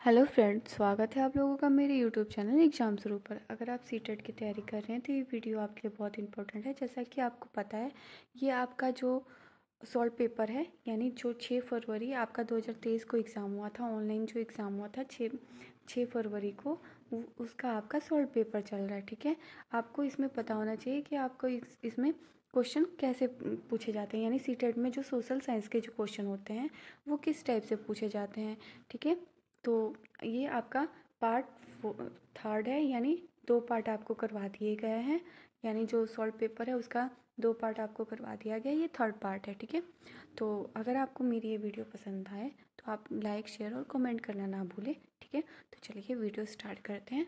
Hello friends, स्वागत है आप लोगों का मेरे यूट्यूब चैनल एग्जाम शुरू पर। अगर आप सीटेट की तैयारी कर रहे हैं तो ये वीडियो आपके लिए बहुत इंपॉर्टेंट है। जैसा कि आपको पता है, ये आपका जो सॉल्व पेपर है, यानी जो 6 फरवरी आपका 2023 को एग्ज़ाम हुआ था, ऑनलाइन जो एग्ज़ाम हुआ था 6 फरवरी को, उसका आपका सॉल्व पेपर चल रहा है। ठीक है, आपको इसमें पता होना चाहिए कि आपको इसमें क्वेश्चन कैसे पूछे जाते हैं, यानी सीटेट में जो सोशल साइंस के जो क्वेश्चन होते हैं वो किस टाइप से पूछे जाते हैं। ठीक है, तो ये आपका पार्ट थर्ड है, यानी 2 पार्ट आपको करवा दिए गए हैं। यानी जो सॉल्व पेपर है उसका 2 पार्ट आपको करवा दिया गया, ये थर्ड पार्ट है। ठीक है, तो अगर आपको मेरी ये वीडियो पसंद आए तो आप लाइक, शेयर और कमेंट करना ना भूलें। ठीक है, तो चलिए वीडियो स्टार्ट करते हैं।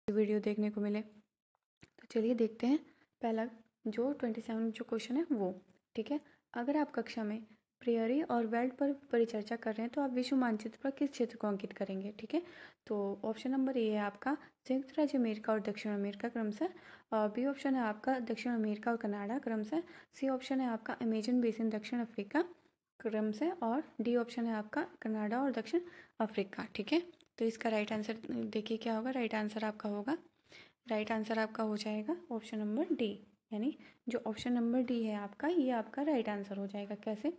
वीडियो देखने को मिले तो चलिए देखते हैं पहला जो 27 जो क्वेश्चन है वो। ठीक है, अगर आप कक्षा में प्रेयरी और वेल्ट पर परिचर्चा कर रहे हैं तो आप विश्व मानचित्र पर किस क्षेत्र को अंकित करेंगे। ठीक है, तो ऑप्शन नंबर ए है आपका संयुक्त राज्य अमेरिका और दक्षिण अमेरिका क्रमशः, बी ऑप्शन है आपका दक्षिण अमेरिका और कनाडा क्रमशः, सी ऑप्शन है आपका अमेजन बेसिन दक्षिण अफ्रीका क्रमशः, और डी ऑप्शन है आपका कनाडा और दक्षिण अफ्रीका। ठीक है, तो इसका राइट आंसर देखिए क्या होगा। राइट आंसर आपका हो जाएगा ऑप्शन नंबर डी, यानी जो ऑप्शन नंबर डी है आपका, ये आपका राइट आंसर हो जाएगा। कैसे?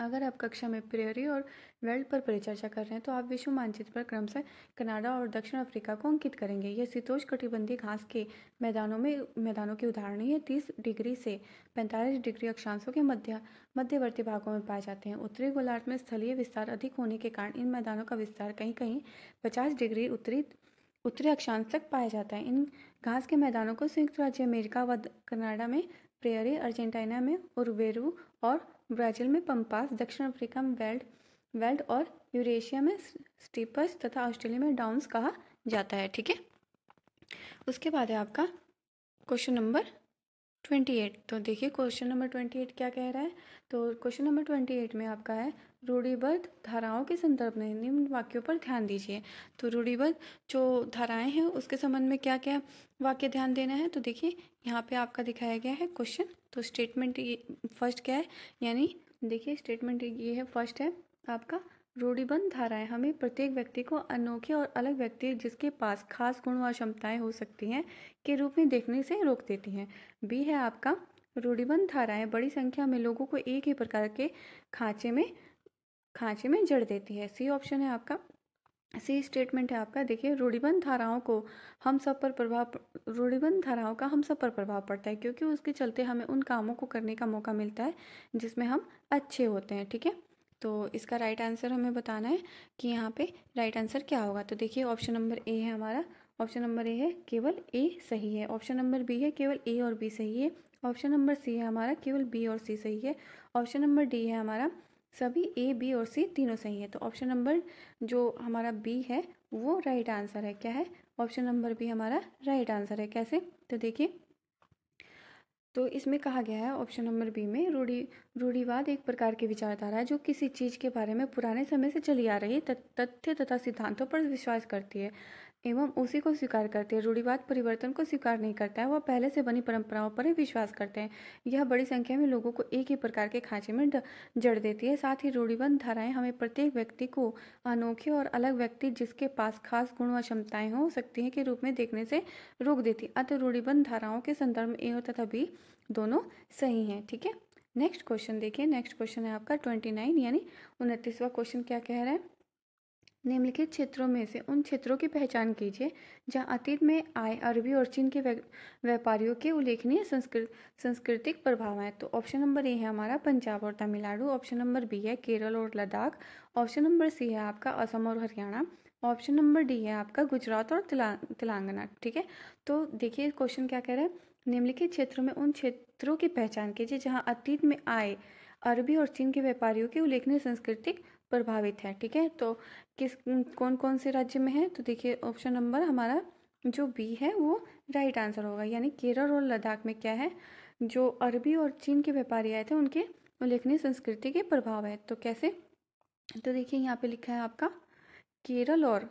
अगर आप कक्षा में प्रेयरी और वेल्ट पर परिचर्चा कर रहे हैं तो आप विश्व मानचित्र पर क्रमशः कनाडा और दक्षिण अफ्रीका को अंकित करेंगे। यह शीतोष्णकटिबंधीय घास के मैदानों के उदाहरण है। 30 डिग्री से 45 डिग्री अक्षांशों के मध्यवर्ती भागों में पाए जाते हैं। उत्तरी गोलार्ध में स्थलीय विस्तार अधिक होने के कारण इन मैदानों का विस्तार कहीं कहीं 50 डिग्री उत्तरी अक्षांश तक पाया जाता है। इन घास के मैदानों को संयुक्त राज्य अमेरिका व कनाडा में प्रेयरी, अर्जेंटीना में उर्वेरू और ब्राज़ील में पम्पास, दक्षिण अफ्रीका में वेल्ट और यूरेशिया में स्टीपस तथा ऑस्ट्रेलिया में डाउन्स कहा जाता है। ठीक है, उसके बाद है आपका क्वेश्चन नंबर 28। तो देखिए क्वेश्चन नंबर 28 क्या कह रहा है। तो क्वेश्चन नंबर 28 में आपका है रूढ़िबद्ध धाराओं के संदर्भ में निम्न वाक्यों पर ध्यान दीजिए। तो रूढ़िबद्ध जो धाराएं हैं उसके संबंध में क्या क्या वाक्य ध्यान देना है। तो देखिए यहाँ पे आपका दिखाया गया है क्वेश्चन। तो स्टेटमेंट फर्स्ट क्या है, यानी देखिए स्टेटमेंट ये है, फर्स्ट है आपका रूढ़िबद्ध धाराएं हमें प्रत्येक व्यक्ति को अनोखे और अलग व्यक्ति जिसके पास खास गुण व क्षमताएं हो सकती हैं के रूप में देखने से रोक देती हैं। बी है आपका रूढ़िबद्ध धाराएं बड़ी संख्या में लोगों को एक ही प्रकार के खांचे में जड़ देती है। सी ऑप्शन है आपका, सी स्टेटमेंट है आपका। देखिए रूढ़िबद्ध धाराओं का हम सब पर प्रभाव पड़ता है, क्योंकि उसके चलते हमें उन कामों को करने का मौका मिलता है जिसमें हम अच्छे होते हैं। ठीक है, तो इसका राइट आंसर हमें बताना है कि यहाँ पे राइट आंसर क्या होगा। तो देखिए ऑप्शन नंबर ए है हमारा, ऑप्शन नंबर ए है केवल ए सही है। ऑप्शन नंबर बी है केवल ए और बी सही है। ऑप्शन नंबर सी है हमारा केवल बी और सी सही है। ऑप्शन नंबर डी है हमारा सभी ए बी और सी तीनों सही है। तो ऑप्शन नंबर जो हमारा बी है वो राइट आंसर है। क्या है? ऑप्शन नंबर बी हमारा राइट आंसर है। कैसे? तो देखिए, तो इसमें कहा गया है ऑप्शन नंबर बी में रूढ़िवाद एक प्रकार की विचारधारा है जो किसी चीज़ के बारे में पुराने समय से चली आ रही तथ्य तथा सिद्धांतों पर विश्वास करती है एवं उसी को स्वीकार करती है। रूढ़िवाद परिवर्तन को स्वीकार नहीं करता है, वह पहले से बनी परंपराओं पर ही विश्वास करते हैं। यह बड़ी संख्या में लोगों को एक ही प्रकार के खांचे में जड़ देती है। साथ ही रूढ़िबद्ध धाराएं हमें प्रत्येक व्यक्ति को अनोखे और अलग व्यक्ति जिसके पास खास गुण व क्षमताएं हो सकती हैं के रूप में देखने से रोक देती है। अतः रूढ़िबद्ध धाराओं के संदर्भ में ए तथा बी दोनों सही हैं। ठीक है, नेक्स्ट क्वेश्चन देखिए। नेक्स्ट क्वेश्चन है आपका 29, यानी 29वां क्वेश्चन क्या कह रहा है। निम्नलिखित क्षेत्रों में से उन क्षेत्रों की पहचान कीजिए जहां अतीत में आए अरबी और चीन के व्यापारियों के उल्लेखनीय सांस्कृतिक प्रभाव हैं। तो ऑप्शन नंबर ए है हमारा पंजाब और तमिलनाडु। ऑप्शन नंबर बी है केरल और लद्दाख। ऑप्शन नंबर सी है आपका असम और हरियाणा। ऑप्शन नंबर डी है आपका गुजरात और तेलंगाना। ठीक है, तो देखिए क्वेश्चन क्या कह रहा है। निम्नलिखित क्षेत्रों में उन क्षेत्रों की पहचान कीजिए जहां अतीत में आए अरबी और चीन के व्यापारियों की उल्लेखनीय सांस्कृतिक प्रभावित है। ठीक है, तो कौन कौन से राज्य में है। तो देखिए ऑप्शन नंबर हमारा जो बी है वो राइट आंसर होगा, यानी केरल और लद्दाख में क्या है, जो अरबी और चीन के व्यापारी आए थे उनके उल्लेखनीय संस्कृति के प्रभाव है। तो कैसे? तो देखिए यहाँ पे लिखा है आपका केरल और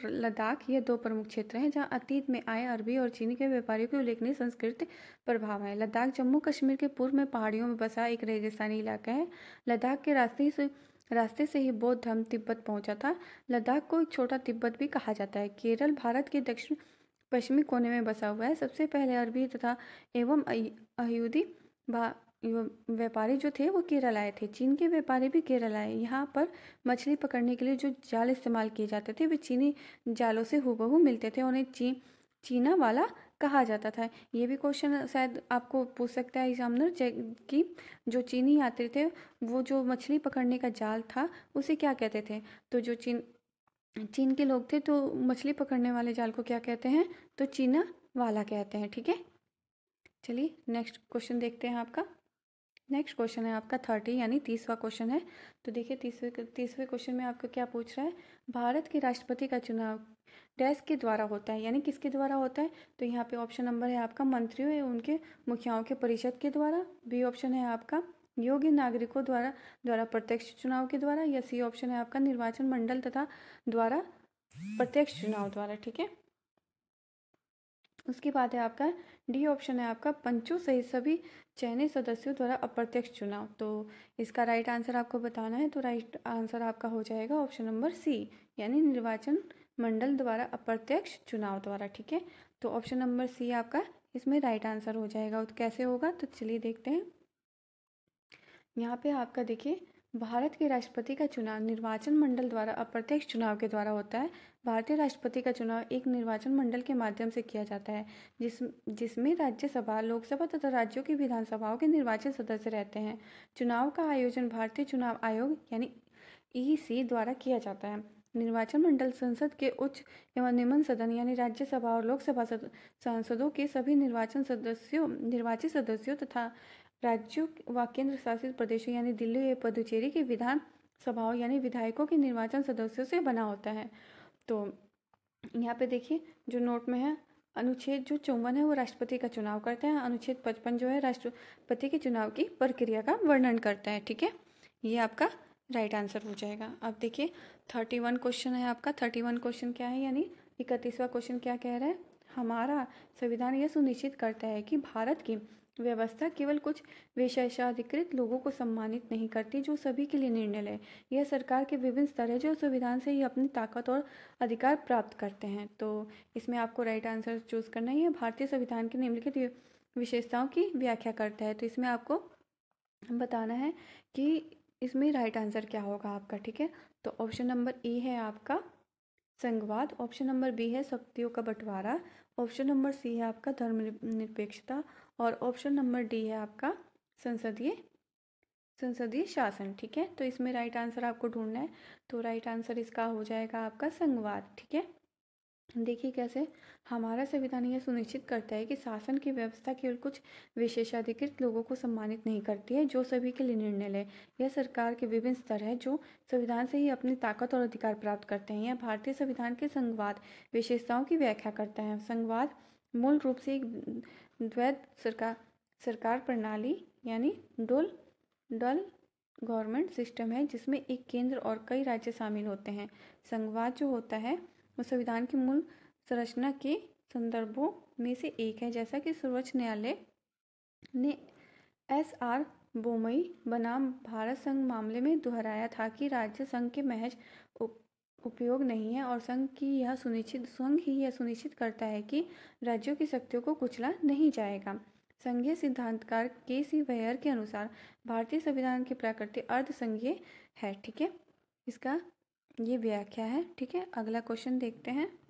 लद्दाख, ये दो प्रमुख क्षेत्र हैं जहां अतीत में आए अरबी और चीनी के व्यापारियों के उल्लेखनीय सांस्कृतिक प्रभाव है। लद्दाख जम्मू कश्मीर के पूर्व में पहाड़ियों में बसा एक रेगिस्तानी इलाका है। लद्दाख के रास्ते रास्ते से ही बौद्ध धर्म तिब्बत पहुंचा था। लद्दाख को एक छोटा तिब्बत भी कहा जाता है। केरल भारत के दक्षिण पश्चिमी कोने में बसा हुआ है। सबसे पहले अरबी तथा एवं यहूदी व्यापारी जो थे वो केरल आए थे। चीन के व्यापारी भी केरल आए। यहाँ पर मछली पकड़ने के लिए जो जाल इस्तेमाल किए जाते थे वे चीनी जालों से हूबहू मिलते थे। उन्हें चीना वाला कहा जाता था। ये भी क्वेश्चन शायद आपको पूछ सकता है एग्जामिनर कि जो चीनी यात्री थे वो जो मछली पकड़ने का जाल था उसे क्या कहते थे। तो जो चीन के लोग थे तो मछली पकड़ने वाले जाल को क्या कहते हैं, तो चीना वाला कहते हैं। ठीक है, चलिए नेक्स्ट क्वेश्चन देखते हैं आपका। नेक्स्ट क्वेश्चन है आपका 30 यानी 30वां क्वेश्चन है। तो देखिए 30वें क्वेश्चन में आपका क्या पूछ रहा है, भारत के राष्ट्रपति का चुनाव डैश के द्वारा होता है, यानी किसके द्वारा होता है। तो यहाँ पे ऑप्शन नंबर है आपका मंत्रियों या उनके मुखियाओं के परिषद के द्वारा। बी ऑप्शन है आपका योग्य नागरिकों द्वारा प्रत्यक्ष चुनाव के द्वारा। या सी ऑप्शन है आपका निर्वाचन मंडल तथा द्वारा प्रत्यक्ष चुनाव द्वारा। ठीक है, उसके बाद है आपका डी ऑप्शन है आपका पंचों सहित सभी चयनित सदस्यों द्वारा अप्रत्यक्ष चुनाव। तो इसका राइट आंसर आपको बताना है। तो राइट आंसर आपका हो जाएगा ऑप्शन नंबर सी, यानी निर्वाचन मंडल द्वारा अप्रत्यक्ष चुनाव द्वारा। ठीक है, तो ऑप्शन नंबर सी आपका इसमें राइट आंसर हो जाएगा। तो कैसे होगा, तो चलिए देखते हैं। यहाँ पे आपका देखिए भारत के राष्ट्रपति का चुनाव निर्वाचन मंडल द्वारा अप्रत्यक्ष चुनाव के द्वारा होता है। भारतीय राष्ट्रपति का चुनाव एक निर्वाचन मंडल के माध्यम से किया जाता है जिसमें राज्यसभा, लोकसभा तथा राज्यों की विधानसभाओं के निर्वाचित सदस्य रहते हैं। चुनाव का आयोजन भारतीय चुनाव आयोग यानी ईसी द्वारा किया जाता है। निर्वाचन मंडल संसद के उच्च एवं निम्न सदन यानी राज्यसभा और लोकसभा सांसदों के सभी निर्वाचित सदस्यों तथा राज्यों व केंद्र शासित प्रदेशों यानी दिल्ली व पुदुचेरी के विधान सभाओं यानी विधायकों के निर्वाचन सदस्यों से बना होता है। तो यहाँ पे देखिए जो नोट में है, अनुच्छेद जो 54 है वो राष्ट्रपति का चुनाव करते हैं। अनुच्छेद 55 जो है राष्ट्रपति के चुनाव की प्रक्रिया का वर्णन करता है। ठीक है, ये आपका राइट आंसर हो जाएगा। अब देखिए 31 क्वेश्चन है आपका। 31 क्वेश्चन क्या है, यानी 31वां क्वेश्चन क्या कह रहा है, हमारा संविधान यह सुनिश्चित करता है कि भारत की व्यवस्था केवल कुछ विशेषाधिकृत लोगों को सम्मानित नहीं करती जो सभी के लिए निर्णय ले। यह सरकार के विभिन्न स्तर है जो संविधान से ही अपनी ताकत और अधिकार प्राप्त करते हैं। तो इसमें आपको राइट आंसर चूज करना ही है। भारतीय संविधान की निम्नलिखित विशेषताओं की व्याख्या करता है। तो इसमें आपको बताना है कि इसमें राइट आंसर क्या होगा आपका। ठीक है, तो ऑप्शन नंबर ए है आपका संघवाद, ऑप्शन नंबर बी है शक्तियों का बंटवारा, ऑप्शन नंबर सी है आपका धर्मनिरपेक्षता और ऑप्शन नंबर डी है आपका संसदीय शासन। ठीक है, तो इसमें राइट आंसर आपको ढूंढना है। तो राइट आंसर इसका हो जाएगा आपका संघवाद। ठीक है, देखिए कैसे, हमारा संविधान यह सुनिश्चित करता है कि शासन की व्यवस्था केवल कुछ विशेषाधिकृत लोगों को सम्मानित नहीं करती है जो सभी के लिए निर्णय ले। यह सरकार के विभिन्न स्तर है जो संविधान से ही अपनी ताकत और अधिकार प्राप्त करते हैं। यह भारतीय संविधान के संघवाद विशेषताओं की व्याख्या करता है। संघवाद मूल रूप से एक द्वैध सरकार प्रणाली यानी डुअल गवर्नमेंट सिस्टम है जिसमें एक केंद्र और कई राज्य शामिल होते हैं। संघवाद जो होता है वो संविधान की मूल संरचना के संदर्भों में से एक है। जैसा कि सर्वोच्च न्यायालय ने SR बोमई बनाम भारत संघ मामले में दोहराया था कि राज्य संघ के महज उपयोग नहीं है और संघ ही यह सुनिश्चित करता है कि राज्यों की शक्तियों को कुचला नहीं जाएगा। संघीय सिद्धांतकार KC वेयर के अनुसार भारतीय संविधान की प्रकृति अर्ध संघीय है। ठीक है, इसका ये व्याख्या है। ठीक है, अगला क्वेश्चन देखते हैं।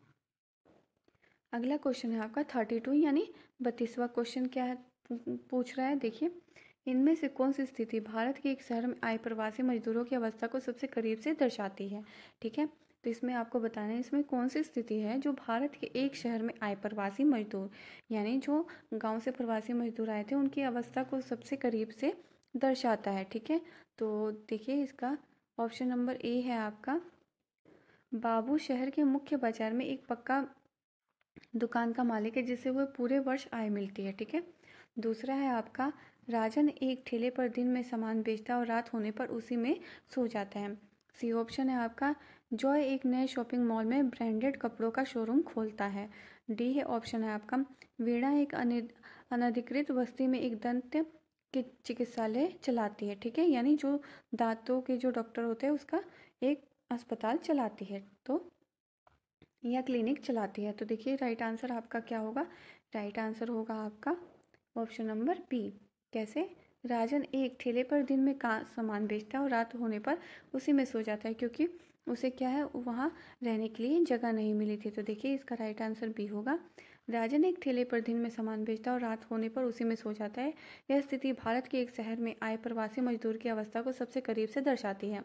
अगला क्वेश्चन है आपका 32 यानी 32वां क्वेश्चन क्या है, पूछ रहा है। देखिए इनमें से कौन सी स्थिति भारत के एक शहर में आए प्रवासी मजदूरों की अवस्था को सबसे करीब से दर्शाती है। ठीक है, तो इसमें आपको बताना है इसमें कौन सी स्थिति है जो भारत के एक शहर में आए प्रवासी मजदूर यानी जो गांव से प्रवासी मजदूर आए थे उनकी अवस्था को सबसे करीब से दर्शाता है। ठीक है, तो देखिए इसका ऑप्शन नंबर ए है आपका बाबू शहर के मुख्य बाजार में एक पक्का दुकान का मालिक है जिससे वह पूरे वर्ष आय मिलती है। ठीक है, दूसरा है आपका राजन एक ठेले पर दिन में सामान बेचता है और रात होने पर उसी में सो जाता है। सी ऑप्शन है आपका जॉय एक नए शॉपिंग मॉल में ब्रांडेड कपड़ों का शोरूम खोलता है। डी है ऑप्शन है आपका वीणा एक अनधिकृत बस्ती में एक दंत के चिकित्सालय चलाती है, ठीक है, यानी जो दांतों के जो डॉक्टर होते हैं उसका एक अस्पताल चलाती है तो या क्लिनिक चलाती है। तो देखिए राइट आंसर आपका क्या होगा, राइट आंसर होगा आपका ऑप्शन नंबर बी। कैसे? राजन एक ठेले पर दिन में का सामान बेचता है और रात होने पर उसी में सो जाता है, क्योंकि उसे क्या है, वहाँ रहने के लिए जगह नहीं मिली थी। तो देखिए इसका राइट आंसर बी होगा। राजन एक ठेले पर दिन में सामान बेचता है और रात होने पर उसी में सो जाता है। यह स्थिति भारत के एक शहर में आए प्रवासी मजदूर की अवस्था को सबसे करीब से दर्शाती है।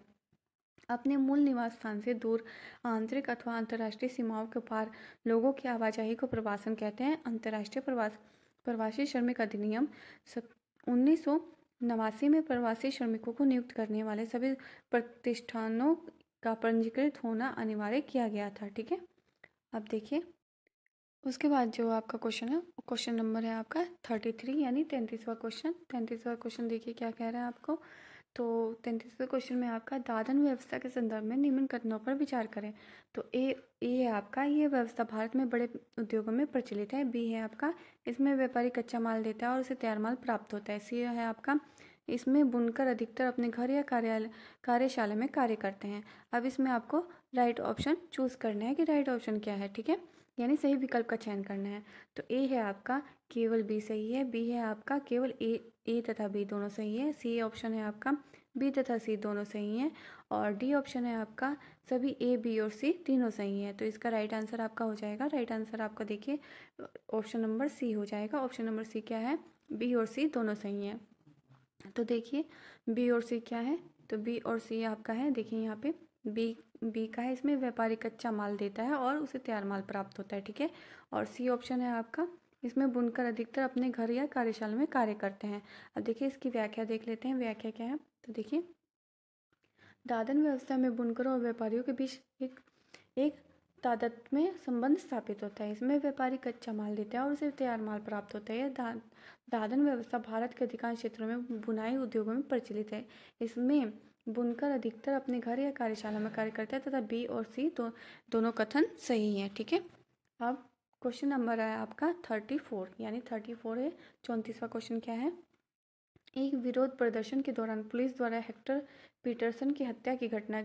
अपने मूल निवास स्थान से दूर आंतरिक अथवा अंतर्राष्ट्रीय सीमाओं के पार लोगों की आवाजाही को प्रवासन कहते हैं। अंतर्राष्ट्रीय प्रवासी श्रमिक अधिनियम 1989 में प्रवासी श्रमिकों को नियुक्त करने वाले सभी प्रतिष्ठानों का पंजीकृत होना अनिवार्य किया गया था, ठीक है। अब देखिए उसके बाद जो आपका क्वेश्चन है, क्वेश्चन नंबर है आपका 33 यानी 33वां क्वेश्चन। 33वां क्वेश्चन देखिए क्या कह रहा है आपको। तो 33वें क्वेश्चन में आपका दादन व्यवस्था के संदर्भ में निम्न कथनों पर विचार करें। तो ए है आपका, ये व्यवस्था भारत में बड़े उद्योगों में प्रचलित है। बी है आपका, इसमें व्यापारी कच्चा माल देता है और उसे तैयार माल प्राप्त होता है। सी है आपका, इसमें बुनकर अधिकतर अपने घर या कार्यशाला में कार्य करते हैं। अब इसमें आपको राइट ऑप्शन चूज करना है कि राइट ऑप्शन क्या है, ठीक है, यानी सही विकल्प का चयन करना है। तो ए है आपका केवल बी सही है, बी है आपका केवल ए तथा बी दोनों सही है, सी ऑप्शन है आपका बी तथा सी दोनों सही हैं, और डी ऑप्शन है आपका सभी ए बी और सी तीनों सही हैं। तो इसका राइट आंसर आपका हो जाएगा, राइट आंसर आपका देखिए ऑप्शन नंबर सी हो जाएगा। ऑप्शन नंबर सी क्या है, बी और सी दोनों सही हैं। तो देखिए बी और सी क्या है, तो बी और सी आपका है, देखिए यहाँ पे बी का है, इसमें व्यापारी कच्चा माल देता है और उसे तैयार माल प्राप्त होता है, ठीक है। और सी ऑप्शन है आपका, इसमें बुनकर अधिकतर अपने घर या कार्यशाला में कार्य करते हैं। अब देखिए इसकी व्याख्या देख लेते हैं, व्याख्या क्या है। तो देखिए दादन व्यवस्था में बुनकरों और व्यापारियों के बीच एक तादात्म्य संबंध स्थापित होता है। इसमें व्यापारी कच्चा माल देता है और उसे तैयार माल प्राप्त होता है। दादन व्यवस्था भारत के अधिकांश क्षेत्रों में बुनाई उद्योगों में प्रचलित है। इसमें बुनकर अधिकतर अपने घर या कार्यशाला में कार्य करता है तथा बी और सी दोनों कथन सही है, ठीक है। अब क्वेश्चन नंबर है आपका 34 यानी 34 है। 34वां क्वेश्चन क्या है, एक विरोध प्रदर्शन के दौरान पुलिस द्वारा हेक्टर पीटरसन की हत्या की घटना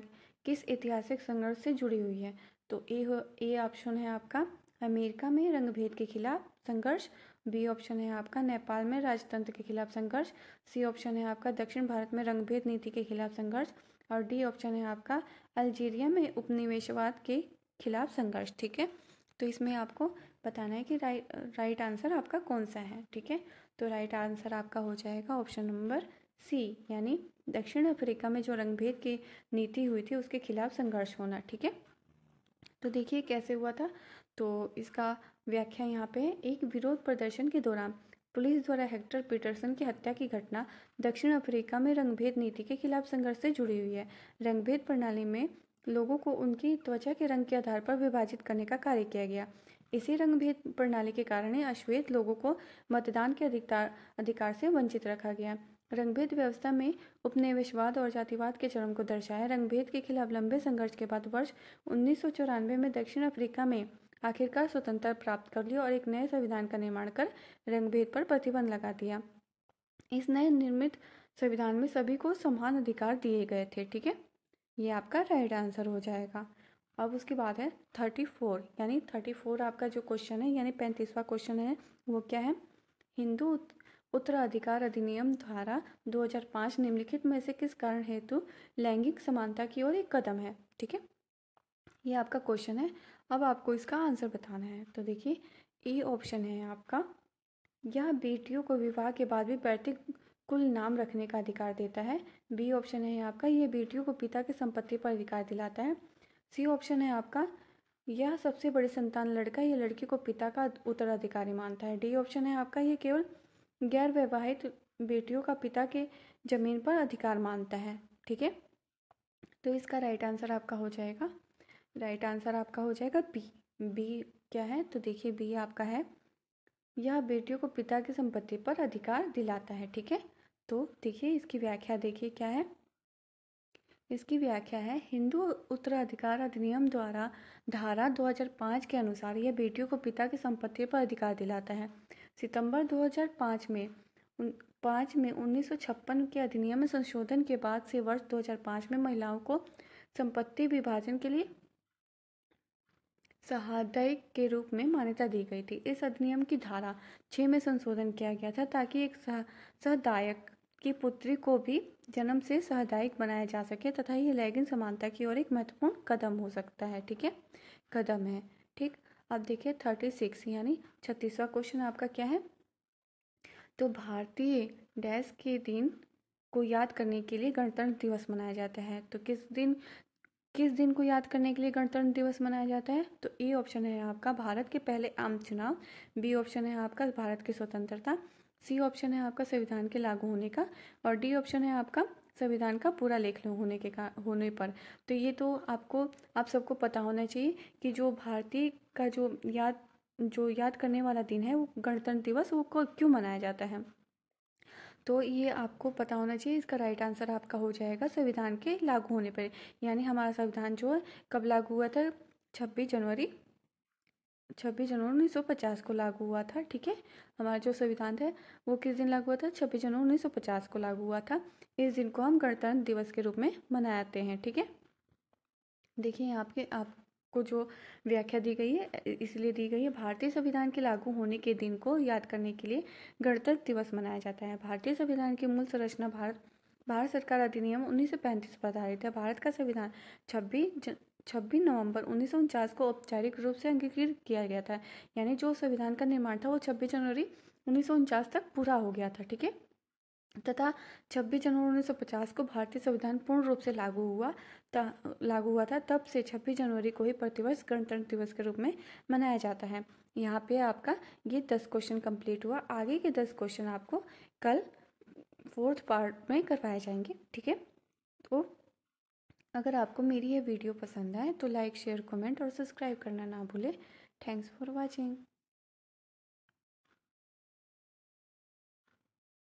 किस ऐतिहासिक संघर्ष से जुड़ी हुई है। तो ए ऑप्शन है आपका अमेरिका में रंगभेद के खिलाफ संघर्ष, बी ऑप्शन है आपका नेपाल में राजतंत्र के खिलाफ संघर्ष, सी ऑप्शन है आपका दक्षिण भारत में रंगभेद नीति के खिलाफ संघर्ष, और डी ऑप्शन है आपका अल्जीरिया में उपनिवेशवाद के खिलाफ संघर्ष, ठीक है। तो इसमें आपको बताना है कि राइट आंसर आपका कौन सा है, ठीक है। तो राइट आंसर आपका हो जाएगा ऑप्शन नंबर सी यानी दक्षिण अफ्रीका में जो रंगभेद की नीति हुई थी उसके खिलाफ संघर्ष होना, ठीक है। तो देखिए कैसे हुआ था, तो इसका व्याख्या यहाँ पे है। एक विरोध प्रदर्शन के दौरान पुलिस द्वारा हेक्टर पीटरसन की हत्या की घटना दक्षिण अफ्रीका में रंगभेद नीति के खिलाफ संघर्ष से जुड़ी हुई है। रंगभेद प्रणाली में लोगों को उनकी त्वचा के रंग के आधार पर विभाजित करने का कार्य किया गया। इसी रंगभेद प्रणाली के कारण ही अश्वेत लोगों को मतदान के अधिकार से वंचित रखा गया। रंगभेद व्यवस्था में उपनिवेशवाद और जातिवाद के चरम को दर्शाया। रंगभेद के खिलाफ लंबे संघर्ष के बाद वर्ष 1994 में दक्षिण अफ्रीका में आखिरकार स्वतंत्रता प्राप्त कर ली और एक नए संविधान का निर्माण कर रंगभेद पर प्रतिबंध लगा दिया। इस नए निर्मित संविधान में सभी को समान अधिकार दिए गए थे, ठीक है। ये आपका राइट आंसर हो जाएगा। अब उसके बाद है 34 यानी 34 आपका जो क्वेश्चन है यानी 35वां क्वेश्चन है वो क्या है, हिंदू उत्तराधिकार अधिनियम धारा 2005 निम्नलिखित में से किस कारण हेतु लैंगिक समानता की ओर एक कदम है, ठीक है। ये आपका क्वेश्चन है, अब आपको इसका आंसर बताना है। तो देखिए ए ऑप्शन है आपका, यह बेटियों को विवाह के बाद भी पैतृक कुल नाम रखने का अधिकार देता है। बी ऑप्शन है आपका, यह बेटियों को पिता की संपत्ति पर अधिकार दिलाता है। सी ऑप्शन है आपका, यह सबसे बड़ी संतान लड़का या लड़की को पिता का उत्तराधिकारी मानता है। डी ऑप्शन है आपका, यह केवल गैर विवाहित बेटियों का पिता के जमीन पर अधिकार मानता है, ठीक है। तो इसका राइट आंसर आपका हो जाएगा, राइट आंसर आपका हो जाएगा बी क्या है, तो देखिए बी आपका है, यह बेटियों को पिता की संपत्ति पर अधिकार दिलाता है, ठीक है। तो देखिए इसकी व्याख्या देखिए क्या है, इसकी व्याख्या है हिंदू उत्तराधिकार अधिनियम द्वारा धारा 2005 के अनुसार यह बेटियों को पिता की संपत्ति पर अधिकार दिलाता है। सितंबर 2005 में 5 में 1956 के अधिनियम में संशोधन के बाद से वर्ष 2005 में महिलाओं को संपत्ति विभाजन के लिए सहायक के रूप में मान्यता दी गई थी। इस अधिनियम की धारा 6 में संशोधन किया गया था ताकि एक सहदायक की पुत्री को भी जन्म से सहदायक बनाया जा सके तथा यह लैंगिक समानता की ओर एक महत्वपूर्ण कदम हो सकता है। ठीक है, कदम है। ठीक, अब देखिए 36 यानी 36वां क्वेश्चन आपका क्या है। तो भारतीय डैश के दिन को याद करने के लिए गणतंत्र दिवस मनाया जाता है। तो किस दिन को याद करने के लिए गणतंत्र दिवस मनाया जाता है। तो ए ऑप्शन है आपका भारत के पहले आम चुनाव, बी ऑप्शन है आपका भारत की स्वतंत्रता, सी ऑप्शन है आपका संविधान के लागू होने का, और डी ऑप्शन है आपका संविधान का पूरा लेख होने पर। तो ये तो आप सबको पता होना चाहिए कि जो भारतीय का जो याद करने वाला दिन है वो गणतंत्र दिवस वो क्यों मनाया जाता है। तो ये आपको पता होना चाहिए। इसका राइट आंसर आपका हो जाएगा संविधान के लागू होने पर। यानी हमारा संविधान जो है कब लागू हुआ था, 26 जनवरी 1950 को लागू हुआ था। ठीक है, हमारा जो संविधान है वो किस दिन लागू हुआ था, 26 जनवरी 1950 को लागू हुआ था। इस दिन को हम गणतंत्र दिवस के रूप में मनाते हैं। ठीक है, देखिए आपको जो व्याख्या दी गई है इसलिए दी गई है, भारतीय संविधान के लागू होने के दिन को याद करने के लिए गणतंत्र दिवस मनाया जाता है। भारतीय संविधान की मूल संरचना भारत सरकार अधिनियम 1935 पर आधारित है। भारत का संविधान 26 नवंबर 1949 को औपचारिक रूप से अंगीकृत किया गया था। यानी जो संविधान का निर्माण था वो 26 जनवरी 1949 तक पूरा हो गया था। ठीक है, तथा 26 जनवरी 1950 को भारतीय संविधान पूर्ण रूप से लागू हुआ था। तब से 26 जनवरी को ही प्रतिवर्ष गणतंत्र दिवस के रूप में मनाया जाता है। यहाँ पे आपका ये 10 क्वेश्चन कंप्लीट हुआ। आगे के 10 क्वेश्चन आपको कल 4th पार्ट में करवाए जाएंगे। ठीक है, तो अगर आपको मेरी ये वीडियो पसंद आए तो लाइक, शेयर, कमेंट और सब्सक्राइब करना ना भूलें। Thanks for watching.